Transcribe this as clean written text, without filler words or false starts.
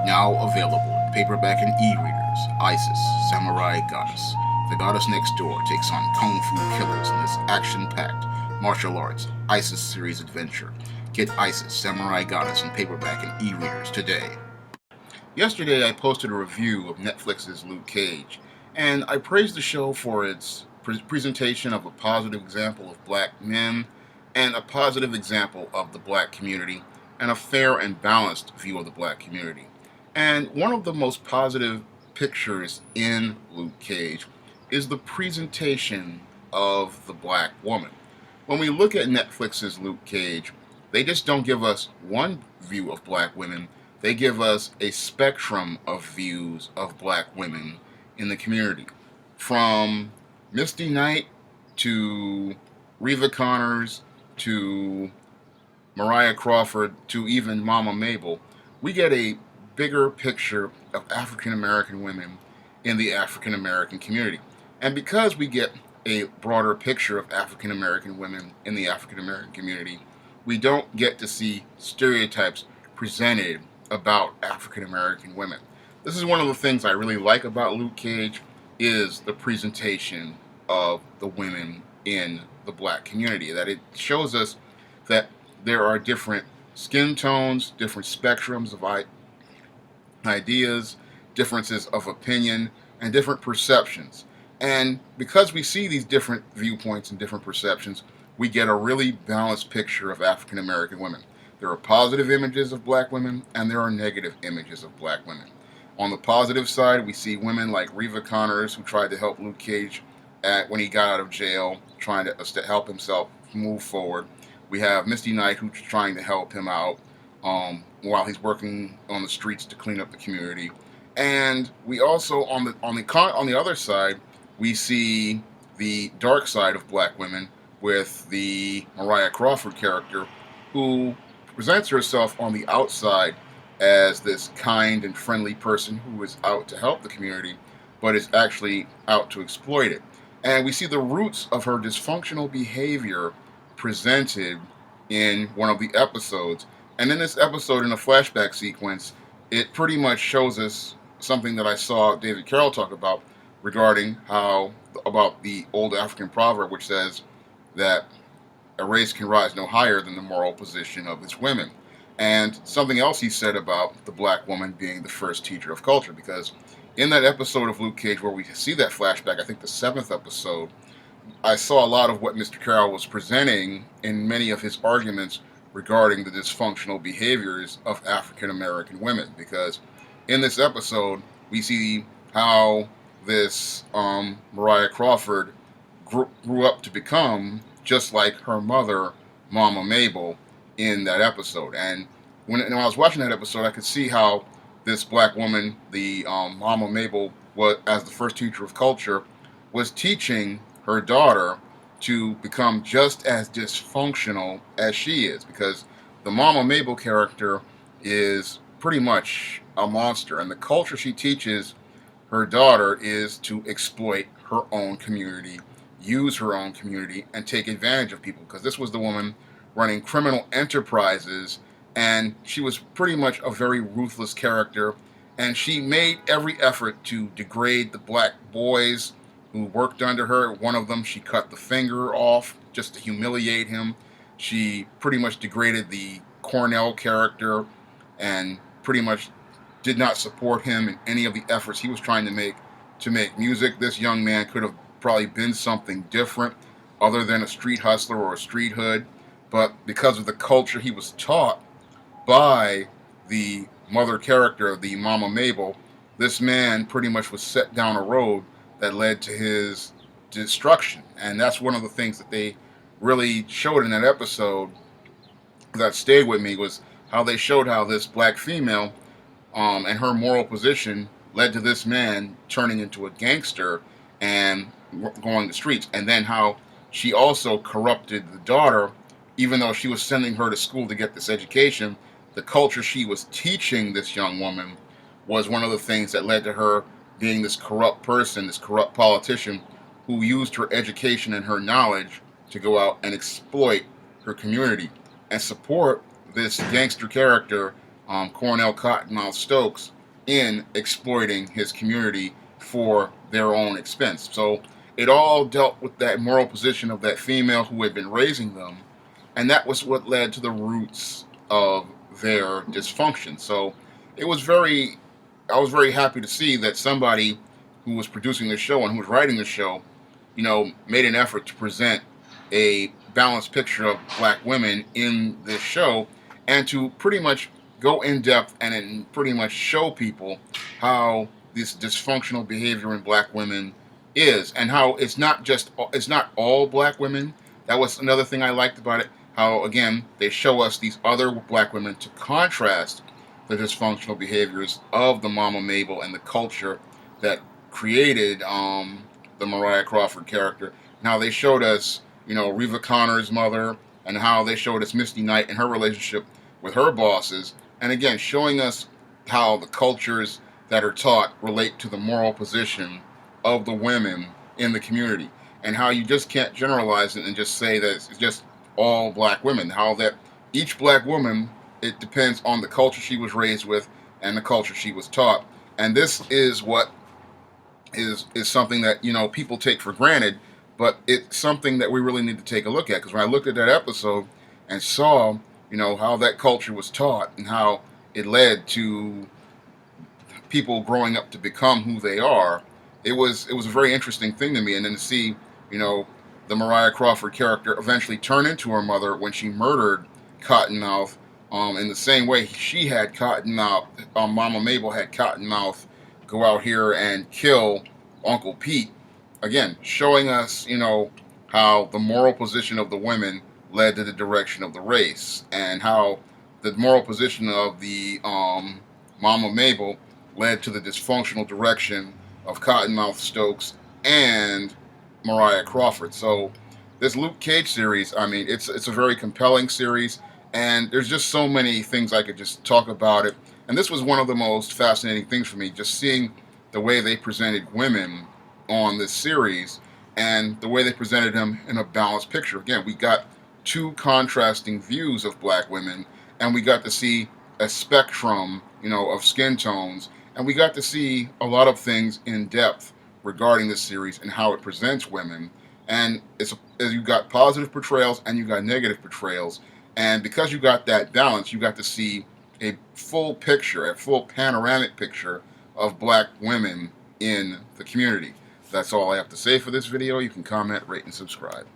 Now available in paperback and e-readers, Isis, Samurai Goddess. The Goddess Next Door takes on Kung Fu killers in this action-packed martial arts Isis series adventure. Get Isis, Samurai Goddess in paperback and e-readers today. Yesterday I posted a review of Netflix's Luke Cage, and I praised the show for its presentation of a positive example of black men and a positive example of the black community and a fair and balanced view of the black community. And one of the most positive pictures in Luke Cage is the presentation of the black woman. When we look at Netflix's Luke Cage, they just don't give us one view of black women, they give us a spectrum of views of black women in the community. From Misty Knight to Reva Connors to Mariah Crawford to even Mama Mabel, we get a bigger picture of African American women in the African American community. And because we get a broader picture of African American women in the African American community, we don't get to see stereotypes presented about African American women. This is one of the things I really like about Luke Cage is the presentation of the women in the black community. That it shows us that there are different skin tones, different spectrums of ideas, differences of opinion, and different perceptions. And because we see these different viewpoints and different perceptions, we get a really balanced picture of African American women. There are positive images of black women, and there are negative images of black women. On the positive side, we see women like Reva Connors, who tried to help Luke Cage when he got out of jail, trying to help himself move forward. We have Misty Knight, who's trying to help him out while he's working on the streets to clean up the community. And we also, on the other side, we see the dark side of black women with the Mariah Crawford character, who presents herself on the outside as this kind and friendly person who is out to help the community, but is actually out to exploit it. And we see the roots of her dysfunctional behavior presented in one of the episodes. And in this episode, in a flashback sequence, it pretty much shows us something that I saw David Carroll talk about regarding about the old African proverb, which says that a race can rise no higher than the moral position of its women. And something else he said about the black woman being the first teacher of culture, because in that episode of Luke Cage where we see that flashback, I think the 7th episode, I saw a lot of what Mr. Carroll was presenting in many of his arguments regarding the dysfunctional behaviors of African American women. Because in this episode, we see how this Mariah Crawford grew up to become just like her mother, Mama Mabel, in that episode. And when I was watching that episode, I could see how this black woman, the Mama Mabel, was, as the first teacher of culture, was teaching her daughter to become just as dysfunctional as she is, because the Mama Mabel character is pretty much a monster, and the culture she teaches her daughter is to exploit her own community, use her own community, and take advantage of people, because this was the woman running criminal enterprises, and she was pretty much a very ruthless character, and she made every effort to degrade the black boys who worked under her. One of them, she cut the finger off just to humiliate him. She pretty much degraded the Cornell character and pretty much did not support him in any of the efforts he was trying to make music. This young man could have probably been something different other than a street hustler or a street hood, but because of the culture he was taught by the mother character, the Mama Mabel, this man pretty much was set down a road that led to his destruction. And that's one of the things that they really showed in that episode that stayed with me, was how they showed how this black female and her moral position led to this man turning into a gangster and going the streets. And then how she also corrupted the daughter, even though she was sending her to school to get this education. The culture she was teaching this young woman was one of the things that led to her being this corrupt person, this corrupt politician who used her education and her knowledge to go out and exploit her community and support this gangster character Cornell Cottonmouth Stokes in exploiting his community for their own expense. So it all dealt with that moral position of that female who had been raising them, and that was what led to the roots of their dysfunction. So it was very, I was very happy to see that somebody who was producing the show and who was writing the show, made an effort to present a balanced picture of black women in this show, and to pretty much go in depth and pretty much show people how this dysfunctional behavior in black women is, and how it's not all black women. That was another thing I liked about it. How again they show us these other black women to contrast the dysfunctional behaviors of the Mama Mabel and the culture that created the Mariah Crawford character. And how they showed us, Reva Connor's mother, and how they showed us Misty Knight and her relationship with her bosses. And again, showing us how the cultures that are taught relate to the moral position of the women in the community, and how you just can't generalize it and just say that it's just all black women. How that each black woman, it depends on the culture she was raised with and the culture she was taught. And this is what is something that people take for granted, but it's something that we really need to take a look at. Because when I looked at that episode and saw how that culture was taught and how it led to people growing up to become who they are, it was a very interesting thing to me. And then to see the Mariah Crawford character eventually turn into her mother when she murdered Cottonmouth, in the same way she had Cottonmouth, Mama Mabel had Cottonmouth go out here and kill Uncle Pete. Again, showing us, how the moral position of the women led to the direction of the race, and how the moral position of the Mama Mabel led to the dysfunctional direction of Cottonmouth Stokes and Mariah Crawford. So this Luke Cage series, I mean, it's a very compelling series, and there's just so many things I could just talk about it. And this was one of the most fascinating things for me, just seeing the way they presented women on this series and the way they presented them in a balanced picture. Again, we got two contrasting views of black women, and we got to see a spectrum, of skin tones, and we got to see a lot of things in depth regarding this series and how it presents women. And you got positive portrayals and you got negative portrayals, and because you got that balance, you got to see a full picture, a full panoramic picture of black women in the community. That's all I have to say for this video. You can comment, rate, and subscribe.